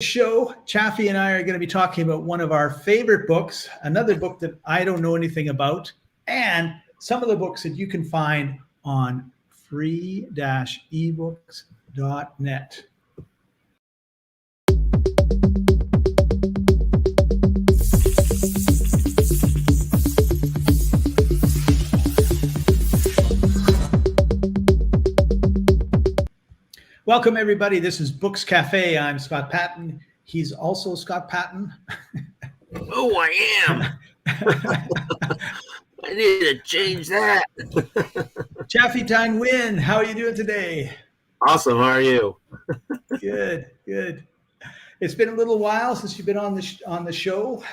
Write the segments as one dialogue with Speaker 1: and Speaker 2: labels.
Speaker 1: Show, Chaffee and I are going to be talking about one of our favorite books, another book that I don't know anything about, and some of the books that you can find on free-ebooks.net. Welcome, everybody. This is Books Cafe. I'm Scott Paton. He's also Scott Paton.
Speaker 2: Oh, I am. I need to change that.
Speaker 1: Chaffee-Thanh Nguyen, how are you doing today?
Speaker 2: Awesome. How are you?
Speaker 1: Good, good. It's been a little while since you've been on the show.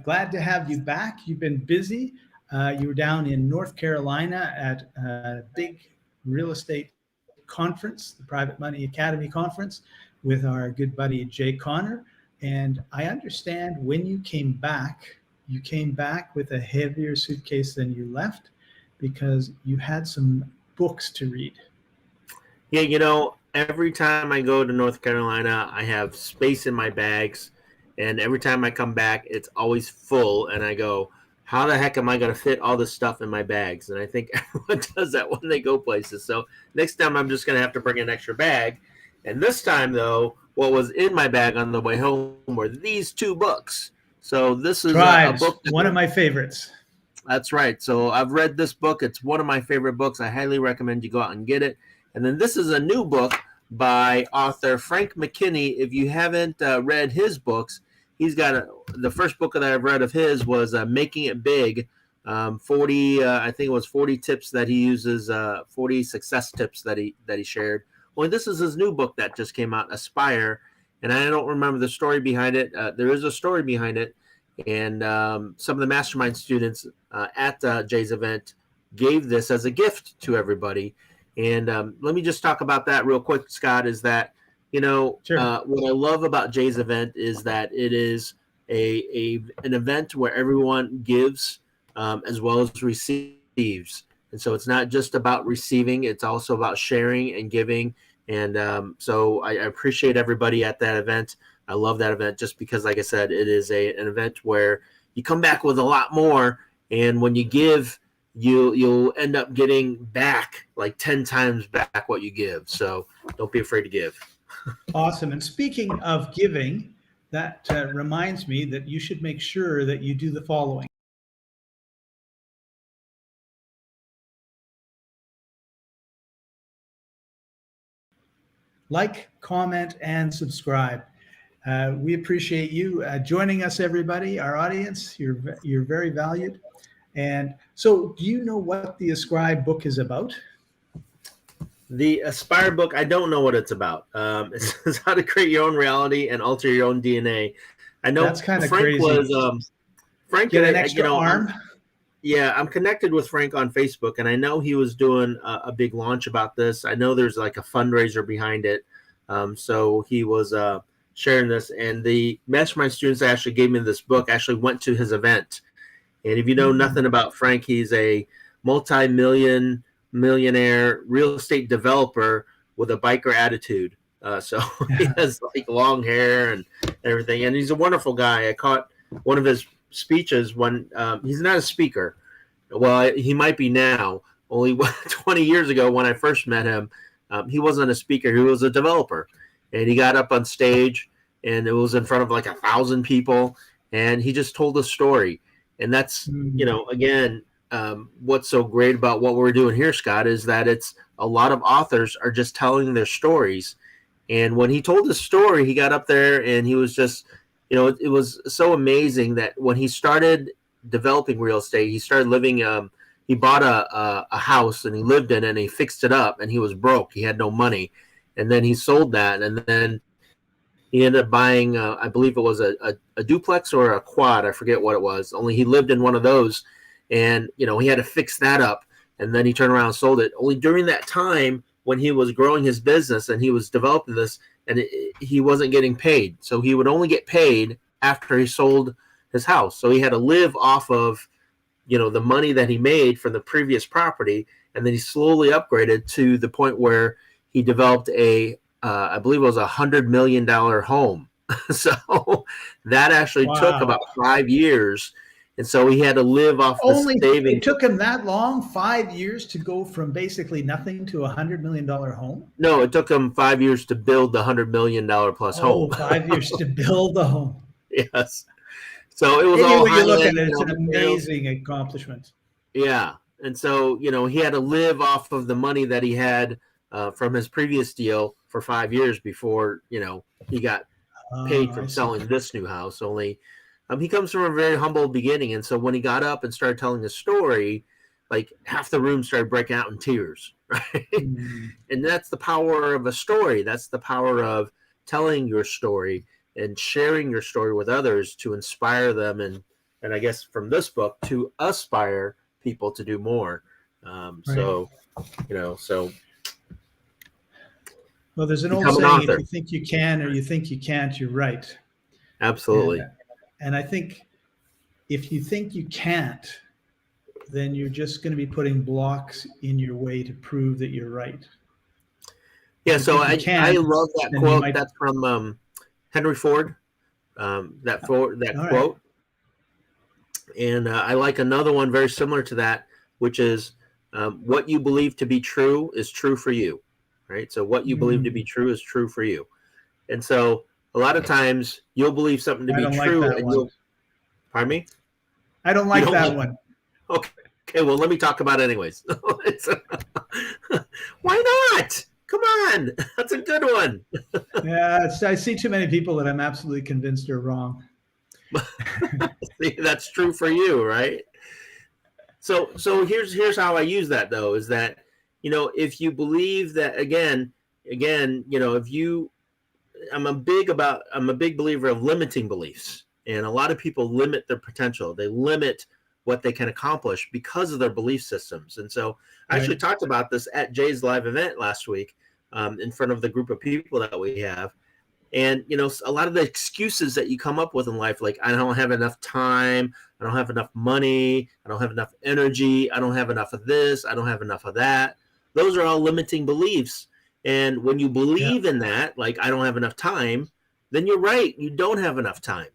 Speaker 1: Glad to have you back. You've been busy. You were down in North Carolina at a big real estate conference, the Private Money Academy conference, with our good buddy Jay Connor. And I understand when you came back with a heavier suitcase than you left because you had some books to read.
Speaker 2: Yeah, every time I go to North Carolina, I have space in my bags. And every time I come back, it's always full. And I go, how the heck am I going to fit all this stuff in my bags? And I think everyone does that when they go places. So next time I'm just going to have to bring an extra bag. And this time, though, what was in my bag on the way home were these two books. So this is a book.
Speaker 1: One of my favorites.
Speaker 2: That's right. So I've read this book. It's one of my favorite books. I highly recommend you go out and get it. And then this is a new book by author Frank McKinney. If you haven't read his books, he's got the first book that I've read of his was Making It Big, 40, I think it was 40 tips that he uses, 40 success tips that he shared. Well, this is his new book that just came out, Aspire, and I don't remember the story behind it. There is a story behind it, and some of the mastermind students at Jay's event gave this as a gift to everybody. And let me just talk about that real quick, Scott, is that
Speaker 1: Sure.
Speaker 2: What I love about Jay's event is that it is an event where everyone gives as well as receives. And so it's not just about receiving, it's also about sharing and giving. And so I appreciate everybody at that event. I love that event just because, like I said, it is an event where you come back with a lot more. And when you give, you'll end up getting back like 10 times back what you give. So don't be afraid to give.
Speaker 1: Awesome. And speaking of giving, that reminds me that you should make sure that you do the following. Like, comment, and subscribe. We appreciate you joining us, everybody, our audience. You're very valued. And so do you know what the Ascribe book is about?
Speaker 2: The Aspire book, I don't know what it's about. It says how to create your own reality and alter your own DNA. I know
Speaker 1: that's kind of
Speaker 2: Frank
Speaker 1: crazy.
Speaker 2: Was Frank
Speaker 1: get an extra arm.
Speaker 2: I'm connected with Frank on Facebook, and I know he was doing a big launch about this. I know there's like a fundraiser behind it, so he was sharing this. And the mastermind students that actually gave me this book actually went to his event. And if you know nothing about Frank, he's a millionaire real estate developer with a biker attitude. So he has like long hair and everything. And he's a wonderful guy. I caught one of his speeches when he's not a speaker. Well, he might be now. Only 20 years ago when I first met him, he wasn't a speaker. He was a developer. And he got up on stage and it was in front of like 1,000 people. And he just told a story. And that's, again, what's so great about what we're doing here, Scott, is that it's a lot of authors are just telling their stories. And when he told his story, he got up there and he was just, it was so amazing that when he started developing real estate, he started living, he bought a house and he lived in it and he fixed it up and he was broke. He had no money. And then he sold that. And then he ended up buying, I believe it was a duplex or a quad. I forget what it was. Only he lived in one of those. And, he had to fix that up. And then he turned around and sold it. Only during that time when he was growing his business and he was developing this, and he wasn't getting paid. So he would only get paid after he sold his house. So he had to live off of, the money that he made from the previous property. And then he slowly upgraded to the point where he developed I believe it was $100 million home. So that actually took
Speaker 1: Wow.
Speaker 2: about 5 years. And so he had to live off the
Speaker 1: Only
Speaker 2: savings.
Speaker 1: it took him that long, 5 years, to go from basically nothing to $100 million home.
Speaker 2: No, it took him 5 years to build the $100 million plus home.
Speaker 1: Oh, 5 years to build the home.
Speaker 2: Yes. So it was
Speaker 1: Any
Speaker 2: all
Speaker 1: way you
Speaker 2: high
Speaker 1: look at
Speaker 2: end
Speaker 1: it, it's an
Speaker 2: materials.
Speaker 1: amazing accomplishment.
Speaker 2: Yeah. And so, he had to live off of the money that he had from his previous deal for 5 years before, he got paid
Speaker 1: I
Speaker 2: from
Speaker 1: see.
Speaker 2: selling this new house. Only he comes from a very humble beginning. And so when he got up and started telling his story, like half the room started breaking out in tears, right?
Speaker 1: Mm.
Speaker 2: And that's the power of a story. That's the power of telling your story and sharing your story with others to inspire them, and I guess from this book to aspire people to do more.
Speaker 1: Right.
Speaker 2: So
Speaker 1: Well, there's an old
Speaker 2: become an
Speaker 1: saying: if
Speaker 2: author.
Speaker 1: you think you can or you think you can't, you're right. And
Speaker 2: Absolutely.
Speaker 1: and I think if you think you can't, then you're just going to be putting blocks in your way to prove that you're right. If
Speaker 2: Yeah.
Speaker 1: you
Speaker 2: So
Speaker 1: think you
Speaker 2: I
Speaker 1: can,
Speaker 2: love that
Speaker 1: then you
Speaker 2: quote.
Speaker 1: might.
Speaker 2: That's from Henry Ford. That
Speaker 1: All right.
Speaker 2: quote. And I like another one very similar to that, which is what you believe to be true is true for you, right? So what you believe to be
Speaker 1: Mm,
Speaker 2: true is true for you. And so a lot of times you'll believe something to
Speaker 1: I
Speaker 2: be
Speaker 1: don't like
Speaker 2: true
Speaker 1: that
Speaker 2: and
Speaker 1: one.
Speaker 2: pardon me?
Speaker 1: I don't
Speaker 2: You
Speaker 1: like
Speaker 2: don't
Speaker 1: that
Speaker 2: like,
Speaker 1: one.
Speaker 2: okay, well, let me talk about it anyways. Why not? Come on. That's a good one.
Speaker 1: Yeah, I see too many people that I'm absolutely convinced are wrong.
Speaker 2: See, that's true for you, right? So here's how I use that though, is that, if you believe that again, if you I'm a big believer of limiting beliefs. And a lot of people limit their potential. They limit what they can accomplish because of their belief systems. And so I
Speaker 1: Right.
Speaker 2: actually talked about this at Jay's live event last week in front of the group of people that we have. And, a lot of the excuses that you come up with in life, like I don't have enough time, I don't have enough money, I don't have enough energy, I don't have enough of this, I don't have enough of that. Those are all limiting beliefs. And when you
Speaker 1: Yeah.
Speaker 2: believe in that, like I don't have enough time, then you're right. You don't have enough time.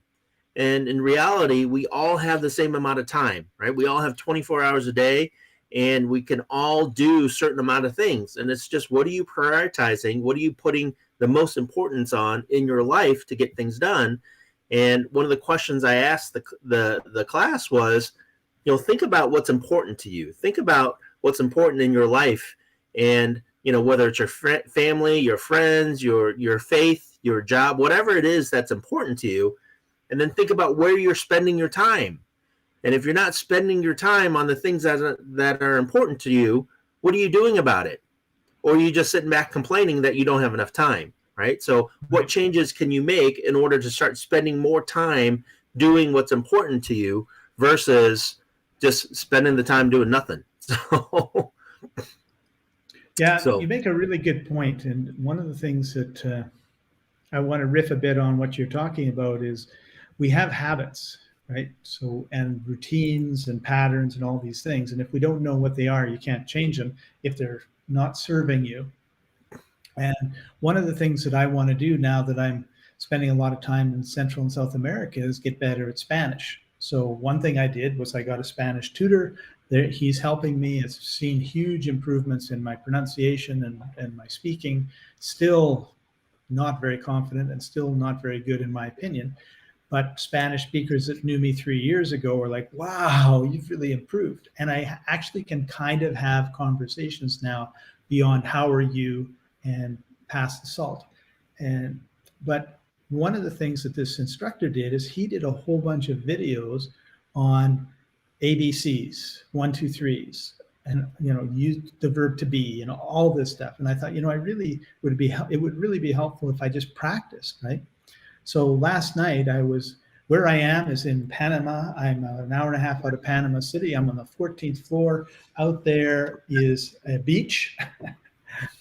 Speaker 2: And in reality, we all have the same amount of time, right? We all have 24 hours a day and we can all do a certain amount of things. And it's just, what are you prioritizing? What are you putting the most importance on in your life to get things done? And one of the questions I asked the class was, think about what's important to you. Think about what's important in your life. And, whether it's your family, your friends, your faith, your job, whatever it is that's important to you, and then think about where you're spending your time. And if you're not spending your time on the things that are important to you, what are you doing about it? Or are you just sitting back complaining that you don't have enough time, right? So what
Speaker 1: Right.
Speaker 2: changes can you make in order to start spending more time doing what's important to you versus just spending the time doing nothing?
Speaker 1: Yeah,
Speaker 2: So
Speaker 1: you make a really good point. And one of the things that I want to riff a bit on what you're talking about is we have habits, right? So, and routines and patterns and all these things. And if we don't know what they are, you can't change them if they're not serving you. And one of the things that I want to do now that I'm spending a lot of time in Central and South America is get better at Spanish. So one thing I did was I got a Spanish tutor. There, he's helping me. I've seen huge improvements in my pronunciation and my speaking. Still not very confident and still not very good in my opinion. But Spanish speakers that knew me 3 years ago were like, wow, you've really improved. And I actually can kind of have conversations now beyond how are you and pass the salt. And but one of the things that this instructor did is he did a whole bunch of videos on ABCs, one, two, threes, and use the verb to be and all this stuff. And I thought, I really would be it would really be helpful if I just practiced, right? So last night I was where I am is in Panama. I'm an hour and a half out of Panama City. I'm on the 14th floor. Out there is a beach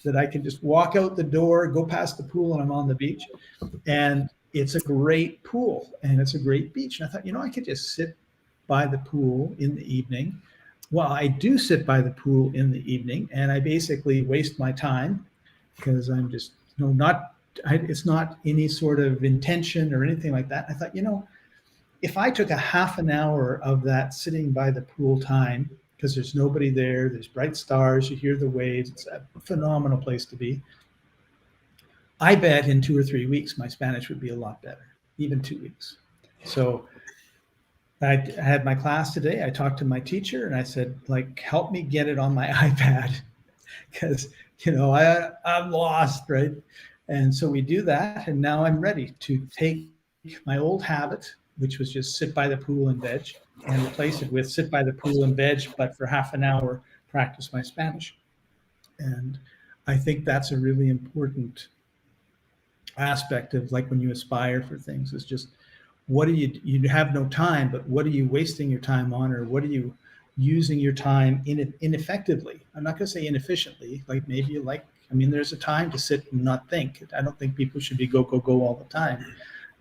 Speaker 1: that I can just walk out the door, go past the pool, and I'm on the beach. And it's a great pool and it's a great beach. And I thought, I could just sit by the pool in the evening. Well, I do sit by the pool in the evening and I basically waste my time because I'm just not it's not any sort of intention or anything like that. I thought, if I took a half an hour of that sitting by the pool time, because there's nobody there, there's bright stars, you hear the waves, it's a phenomenal place to be. I bet in 2 or 3 weeks my Spanish would be a lot better, even 2 weeks. So I had my class today. I talked to my teacher and I said, like, help me get it on my iPad because, I'm lost, right? And so we do that. And now I'm ready to take my old habit, which was just sit by the pool and veg, and replace it with sit by the pool and veg, but for half an hour, practice my Spanish. And I think that's a really important aspect of, like, when you aspire for things, is just, what do you have no time, but what are you wasting your time on, or what are you using your time ineffectively? I'm not going to say inefficiently. Like, maybe there's a time to sit and not think. I don't think people should be go all the time.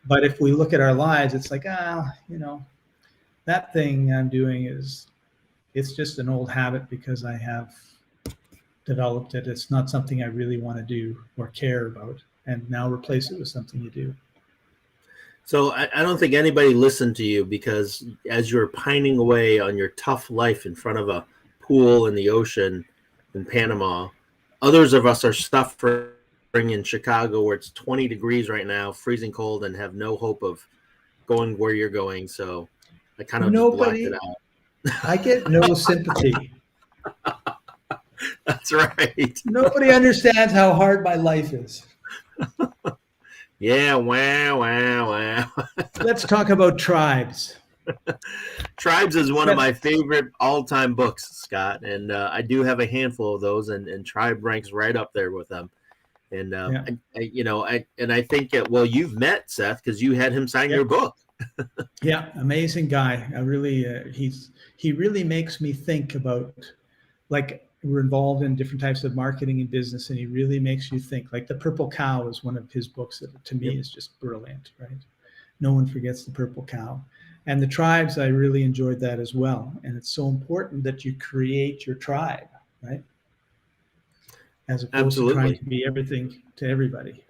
Speaker 1: But if we look at our lives, it's like, that thing I'm doing it's just an old habit because I have developed it. It's not something I really want to do or care about. And now replace it with something you do.
Speaker 2: So I don't think anybody listened to you, because as you're pining away on your tough life in front of a pool in the ocean in Panama, others of us are suffering in Chicago where it's 20 degrees right now, freezing cold, and have no hope of going where you're going. So I kind of just blocked it out.
Speaker 1: I get no sympathy.
Speaker 2: That's right.
Speaker 1: Nobody understands how hard my life is.
Speaker 2: Yeah, wow.
Speaker 1: Let's talk about Tribes.
Speaker 2: Tribes is one of my favorite all-time books, Scott, and I do have a handful of those, and Tribe ranks right up there with them. And I think you've met Seth because you had him sign your book.
Speaker 1: Yeah, amazing guy. I really, he really makes me think about, like, we're involved in different types of marketing and business, and he really makes you think. Like, The Purple Cow is one of his books that to me is just brilliant, right? No one forgets The Purple Cow. And the Tribes, I really enjoyed that as well. And it's so important that you create your tribe, right? As opposed to trying to be everything to everybody.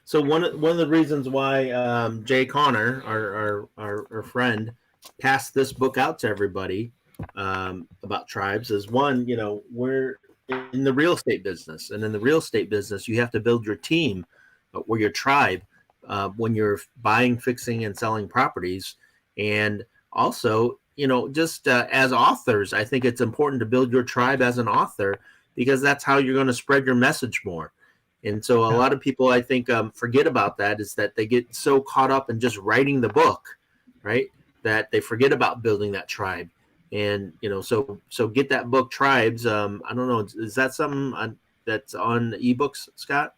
Speaker 2: So one of the reasons why Jay Connor, our friend, passed this book out to everybody about Tribes is, one, we're in the real estate business, and in the real estate business, you have to build your team or your tribe when you're buying, fixing, and selling properties. And also, just as authors, I think it's important to build your tribe as an author, because that's how you're going to spread your message more. And so a lot of people, I think, forget about that, is that they get so caught up in just writing the book, right, that they forget about building that tribe. And, so get that book, Tribes. I don't know. Is that something that's on ebooks, Scott?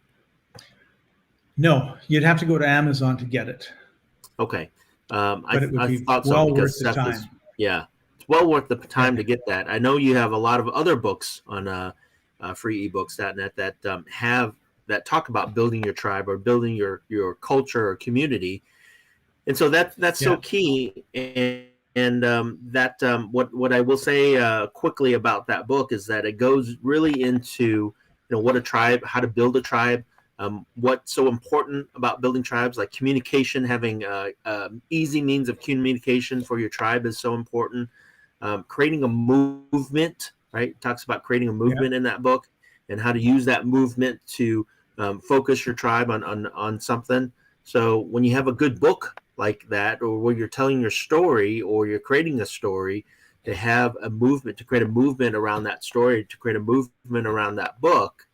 Speaker 1: No, you'd have to go to Amazon to get it.
Speaker 2: Okay.
Speaker 1: But it would be
Speaker 2: thought
Speaker 1: well
Speaker 2: so,
Speaker 1: worth the
Speaker 2: Seth
Speaker 1: time.
Speaker 2: It's well worth the time to get that. I know you have a lot of other books on freeebooks.net that talk about building your tribe or building your culture or community. And so that's so key. And what I will say quickly about that book is that it goes really into what a tribe, how to build a tribe, what's so important about building tribes, like communication, having easy means of communication for your tribe is so important. Creating a movement, right? It talks about creating a movement in that book, and how to use that movement to focus your tribe on something. So when you have a good book like that, or where you're telling your story or you're creating a story, to have a movement, to create a movement around that story, to create a movement around that book,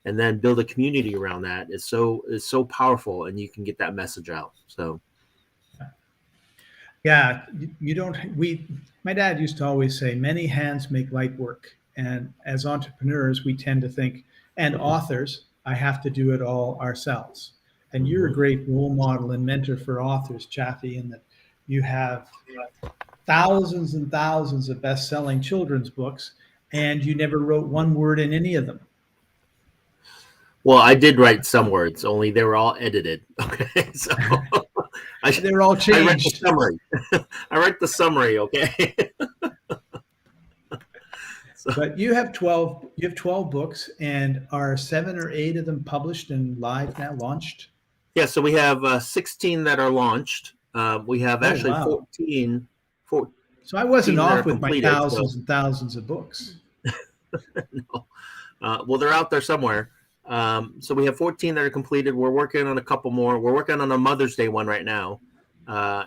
Speaker 2: and then build a community around that is so powerful, and you can get that message out. So
Speaker 1: my dad used to always say, many hands make light work. And as entrepreneurs, we tend to think, and authors, I have to do it all ourselves. And you're a great role model and mentor for authors, Chaffee, in that you have thousands and thousands of best-selling children's books, and you never wrote one word in any of them.
Speaker 2: Well, I did write some words, only they were all edited. Okay, so
Speaker 1: they were all changed.
Speaker 2: I write the summary. Okay.
Speaker 1: But you have 12 books, and are 7 or 8 of them published and live now, launched?
Speaker 2: Yeah, so we have 16 that are launched. We have
Speaker 1: Oh,
Speaker 2: actually
Speaker 1: wow.
Speaker 2: 14
Speaker 1: So I wasn't
Speaker 2: that are
Speaker 1: off with my
Speaker 2: completed. So
Speaker 1: thousands and thousands of books.
Speaker 2: no. Well, they're out there somewhere. So we have 14 that are completed. We're working on a couple more. We're working on a Mother's Day one right now. So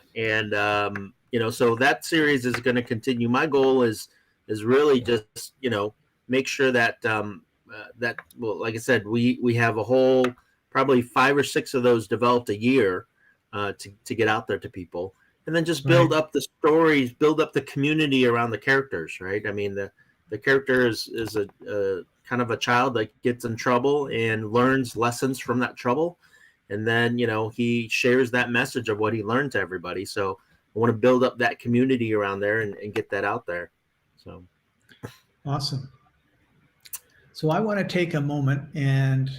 Speaker 2: that series is going to continue. My goal is really just, make sure that, well, like I said, we have a whole, probably 5 or 6 of those developed a year to get out there to people. And then just build
Speaker 1: Right.
Speaker 2: up the stories, build up the community around the characters, right? I mean, the character is a kind of a child that gets in trouble and learns lessons from that trouble, and then he shares that message of what he learned to everybody. So I want to build up that community around there and get that out there. So
Speaker 1: Awesome. So I want to take a moment and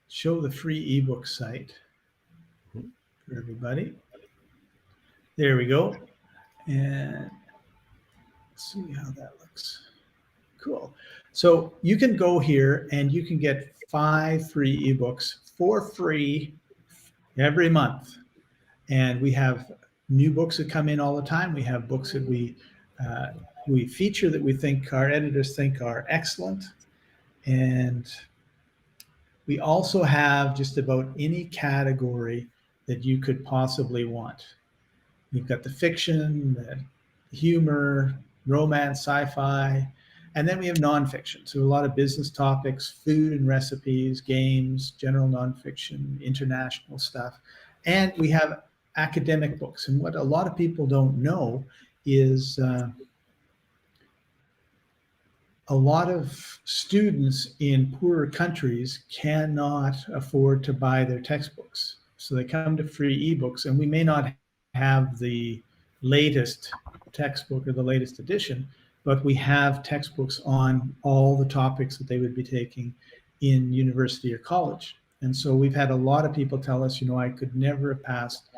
Speaker 1: show the free ebook site for everybody. There we go. And let's see how that looks. Cool. So you can go here and you can get 5 free ebooks for free every month. And we have new books that come in all the time. We have books that we feature that we think our editors think are excellent. And we also have just about any category that you could possibly want. You've got the fiction, the humor, romance, sci-fi, and then we have nonfiction. So a lot of business topics, food and recipes, games, general nonfiction, international stuff. And we have academic books. And what a lot of people don't know is a lot of students in poorer countries cannot afford to buy their textbooks. So they come to free ebooks, and we may not have the latest textbook or the latest edition, but we have textbooks on all the topics that they would be taking in university or college. And so we've had a lot of people tell us, I could never have passed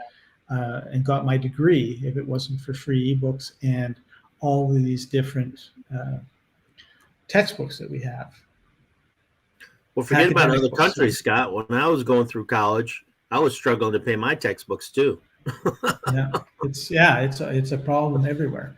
Speaker 1: and got my degree if it wasn't for free ebooks and all of these different textbooks that we have.
Speaker 2: Well, forget about
Speaker 1: Academic
Speaker 2: other
Speaker 1: books,
Speaker 2: countries, Scott. When I was going through college, I was struggling to pay my textbooks too.
Speaker 1: It's a problem everywhere.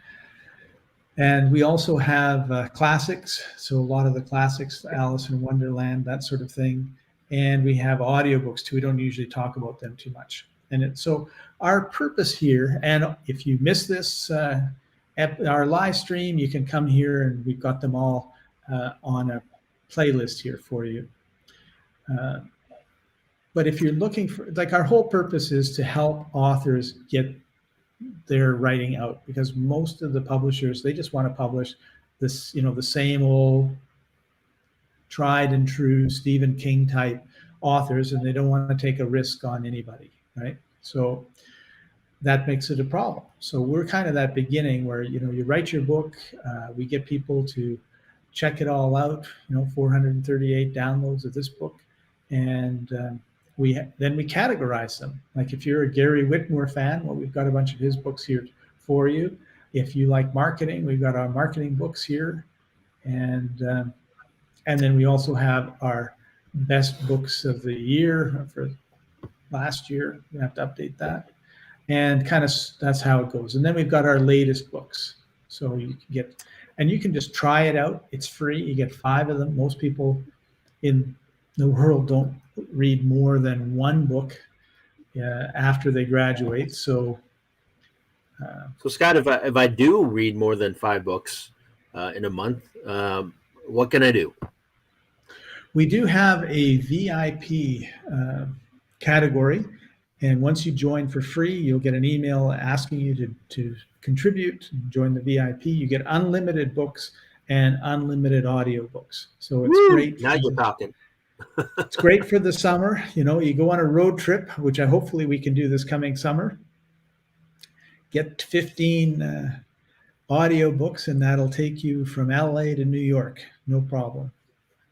Speaker 1: And we also have classics, so a lot of the classics, Alice in Wonderland, that sort of thing. And we have audiobooks too. We don't usually talk about them too much. So our purpose here, and if you miss this our live stream, you can come here and we've got them all on a playlist here for you. But if you're looking for, our whole purpose is to help authors get their writing out, because most of the publishers, they just want to publish this, the same old tried and true Stephen King type authors, and they don't want to take a risk on anybody, right? So that makes it a problem. So we're kind of that beginning where, you write your book, we get people to check it all out, 438 downloads of this book. And we categorize them. Like if you're a Gary Whitmore fan, well, we've got a bunch of his books here for you. If you like marketing, we've got our marketing books here. And then we also have our best books of the year for last year. We have to update that. And kind of that's how it goes. And then we've got our latest books. So you can just try it out. It's free. You get 5 of them. Most people in the world don't read more than 1 book after they graduate. So
Speaker 2: Scott, if I do read more than 5 books in a month, what can I do?
Speaker 1: We do have a VIP category. And once you join for free, you'll get an email asking you to contribute, join the VIP. You get unlimited books and unlimited audiobooks. So it's great.
Speaker 2: Now you're talking.
Speaker 1: It's great for the summer. You go on a road trip, which hopefully we can do this coming summer. Get 15 audiobooks, and that'll take you from LA to New York. No problem.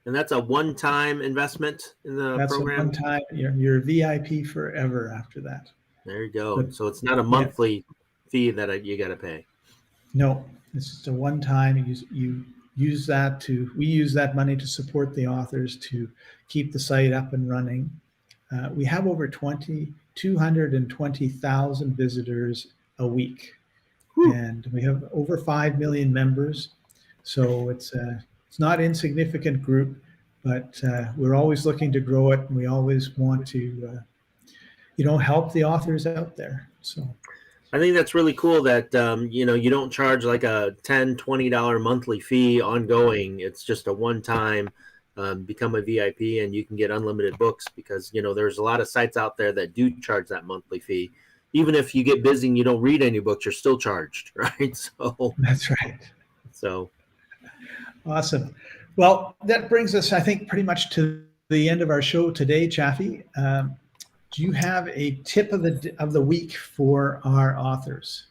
Speaker 2: And that's a one-time investment in the program?
Speaker 1: That's a one-time. You're a VIP forever after that.
Speaker 2: There you go. So it's not a monthly fee that you got to pay.
Speaker 1: No. It's just a one-time. You use that to. We use that money to support the authors to keep the site up and running. We have over 220,000 visitors a week, and we have over 5 million members. So it's not an insignificant group, but we're always looking to grow it, and we always want to help the authors out there. So
Speaker 2: I think that's really cool that you don't charge like a $10-$20 monthly fee ongoing. It's just a one-time. Become a VIP and you can get unlimited books, because there's a lot of sites out there that do charge that monthly fee. Even if you get busy and you don't read any books, you're still charged, right? So
Speaker 1: that's right.
Speaker 2: So
Speaker 1: awesome. Well, that brings us, I think, pretty much to the end of our show today, Chaffee. Do you have a tip of the week for our authors?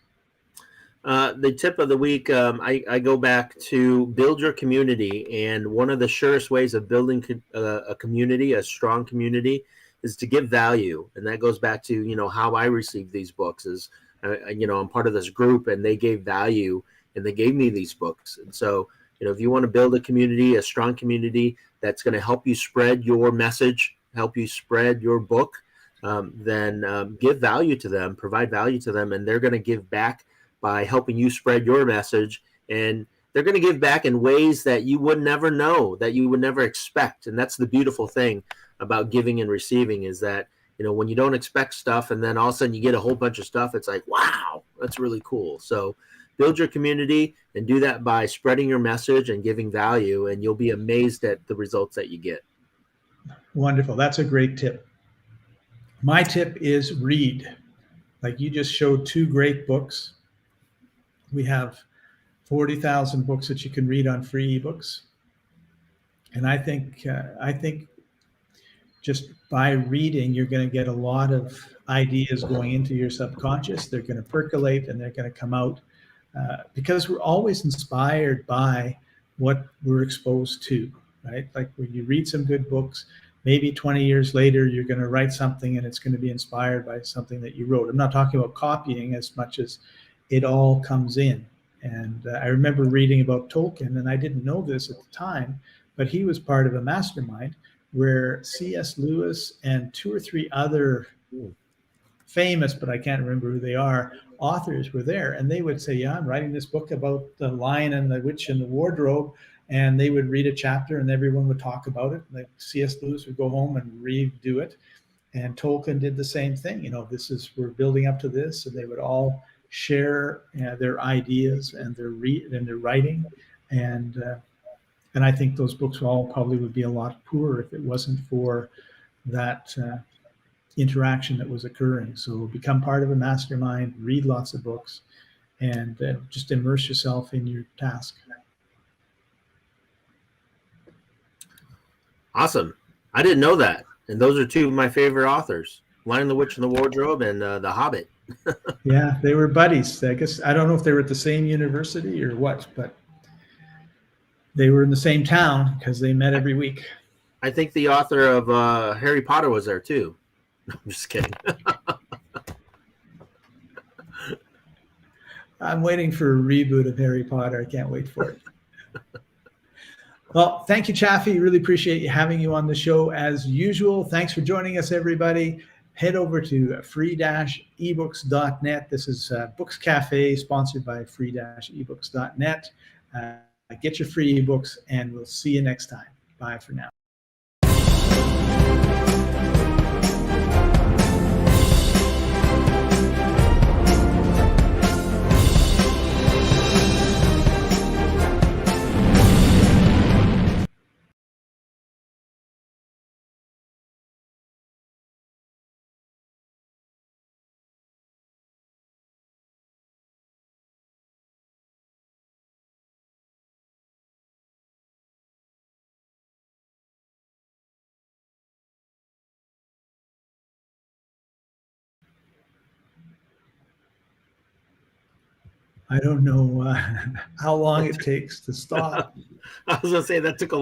Speaker 2: The tip of the week, I go back to build your community. And one of the surest ways of building a community, a strong community, is to give value. And that goes back to, how I received these books is, I'm part of this group and they gave value and they gave me these books. And so, if you want to build a community, a strong community that's going to help you spread your message, help you spread your book, then give value to them, provide value to them, and they're going to give back by helping you spread your message. And they're going to give back in ways that you would never know, that you would never expect. And that's the beautiful thing about giving and receiving, is that, when you don't expect stuff and then all of a sudden you get a whole bunch of stuff, it's like, wow, that's really cool. So build your community and do that by spreading your message and giving value, and you'll be amazed at the results that you get.
Speaker 1: Wonderful. That's a great tip. My tip is read. Like you just showed 2 great books. We have 40,000 books that you can read on free ebooks. And I think just by reading, you're going to get a lot of ideas going into your subconscious. They're going to percolate and they're going to come out because we're always inspired by what we're exposed to, right? Like when you read some good books, maybe 20 years later, you're going to write something and it's going to be inspired by something that you wrote. I'm not talking about copying as much as it all comes in. And I remember reading about Tolkien, and I didn't know this at the time, but he was part of a mastermind where C.S. Lewis and 2 or 3 other famous, but I can't remember who they are, authors were there. And they would say, yeah, I'm writing this book about the Lion and the Witch and the Wardrobe. And they would read a chapter and everyone would talk about it. Like C.S. Lewis would go home and redo it. And Tolkien did the same thing. We're building up to this. And they would all share their ideas and their writing. And I think those books all probably would be a lot poorer if it wasn't for that interaction that was occurring. So become part of a mastermind, read lots of books, and just immerse yourself in your task.
Speaker 2: Awesome. I didn't know that. And those are 2 of my favorite authors, Lion, the Witch, and the Wardrobe, and The Hobbit.
Speaker 1: Yeah, they were buddies. I guess I don't know if they were at the same university or what, but they were in the same town because they met every week.
Speaker 2: I think the author of Harry Potter was there too. I'm just kidding.
Speaker 1: I'm waiting for a reboot of Harry Potter. I can't wait for it. Well, thank you, Chaffee. Really appreciate having you on the show as usual. Thanks for joining us, everybody. Head over to free-ebooks.net. This is Books Cafe, sponsored by free-ebooks.net. Get your free ebooks, and we'll see you next time. Bye for now. I don't know how long it takes to stop.
Speaker 2: I was going to say that took a